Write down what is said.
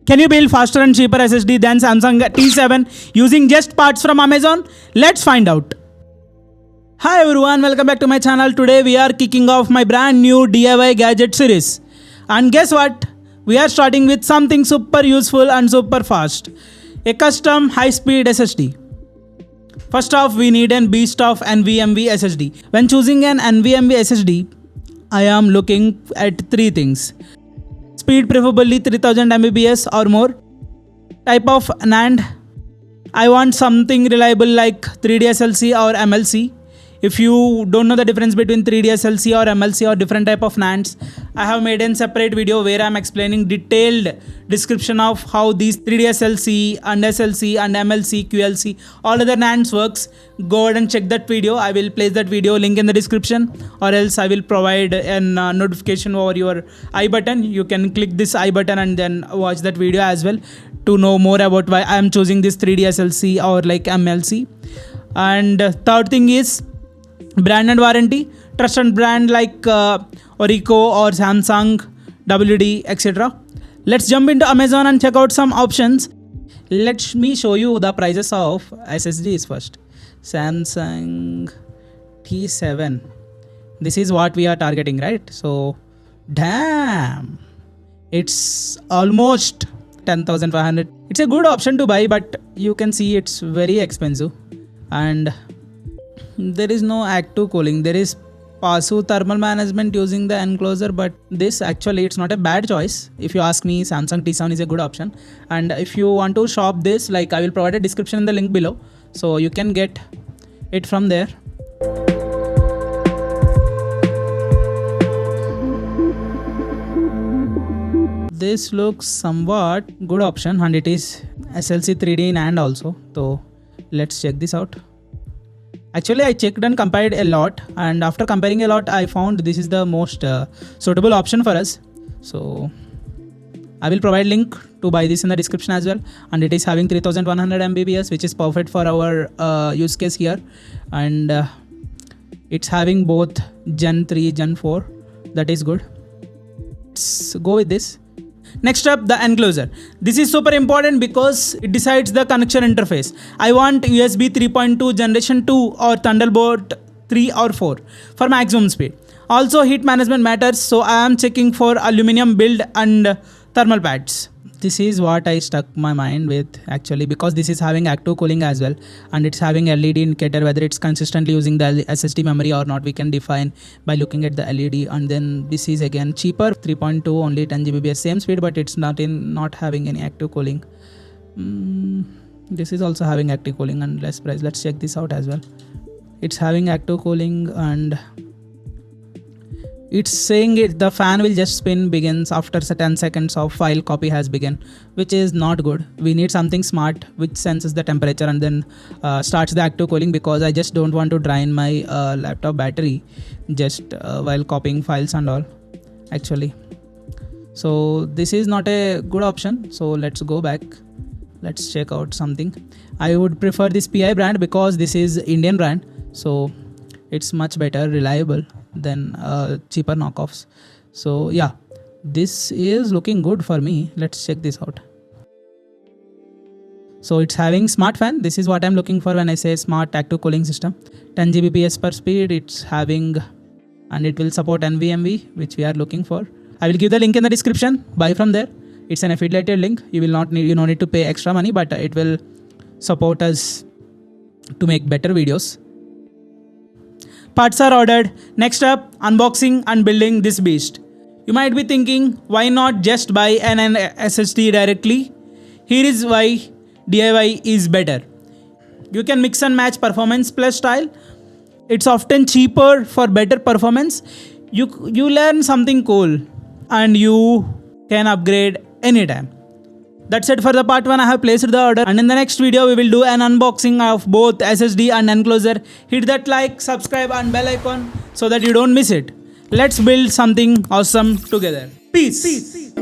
Can you build faster and cheaper SSD than Samsung T7 using just parts from Amazon? Let's find out. Hi everyone, welcome back to my channel. Today we are kicking off my brand new DIY gadget series. And guess what? We are starting with something super useful and super fast. A custom high-speed SSD. First off, we need a beast of NVMe SSD. When choosing an NVMe SSD, I am looking at three things. Speed preferably 3000 Mbps or more. Type of NAND. I want something reliable like 3D SLC or MLC. If you don't know the difference between 3D SLC or MLC or different type of NANDs, I have made a separate video where I am explaining detailed description of how these 3D SLC and SLC and MLC, QLC, all other NANDs works. Go ahead and check that video. I will place that video link in the description, or else I will provide a notification over your I button. You can click this I button and then watch that video as well to know more about why I am choosing this 3D SLC or like MLC. And third thing is brand and warranty. Trusted brand like Orico or Samsung, WD, etc. Let's jump into Amazon and check out some options. Let me show you the prices of SSDs first. Samsung T7. This is what we are targeting, right? So, damn, it's almost 10,500. It's a good option to buy, but you can see it's very expensive. And there is no active cooling. There is passive thermal management using the Enclosure, but this actually it's not a bad choice. If you ask me, Samsung T7 is a good option. And if you want to shop this, like I will provide a description in the link below, so you can get it from there. This looks somewhat good option, and it is SLC 3D NAND also. So let's check this out. Actually, I checked and compared a lot, and after comparing a lot, I found this is the most suitable option for us. So I will provide link to buy this in the description as well, and it is having 3100 Mbps, which is perfect for our use case here, and it's having both Gen 3, Gen 4. That is good. Let's go with this. Next up, the Enclosure. This is super important because it decides the connection interface. I want USB 3.2 generation 2 or Thunderbolt 3 or 4 for maximum speed. Also, heat management matters, so I am checking for aluminum build and thermal pads. This is what I stuck my mind with actually, because this is having active cooling as well, and it's having LED indicator whether it's consistently using the SSD memory or not. We can define by looking at the LED. And then this is again cheaper, 3.2, only 10 Gbps, same speed, but it's not having any active cooling. This is also having active cooling and less price. Let's check this out as well. It's having active cooling, and it's saying the fan will just spin begins after 10 seconds of file copy has begun, which is not good. We need something smart which senses the temperature and then starts the active cooling, because I just don't want to drain my laptop battery just while copying files and all actually. So this is not a good option. So let's go back. Let's check out something. I would prefer this PI brand because this is Indian brand. So it's much better, reliable than cheaper knockoffs. So yeah, this is looking good for me. Let's check this out. So it's having smart fan. This is what I'm looking for when I say smart active cooling system. 10 Gbps per speed it's having, and it will support NVMe, which we are looking for. I will give the link in the description. Buy from there. It's an affiliated link. You don't need to pay extra money, but it will support us to make better videos. Parts are ordered. Next up, unboxing and building this beast. You might be thinking, why not just buy an SSD directly? Here is why DIY is better. You can mix and match performance plus style. It's often cheaper for better performance. You learn something cool, and you can upgrade anytime. That's it for the part 1. I have placed the order, and in the next video we will do an unboxing of both SSD and Enclosure. Hit that like, subscribe and bell icon so that you don't miss it. Let's build something awesome together. Peace.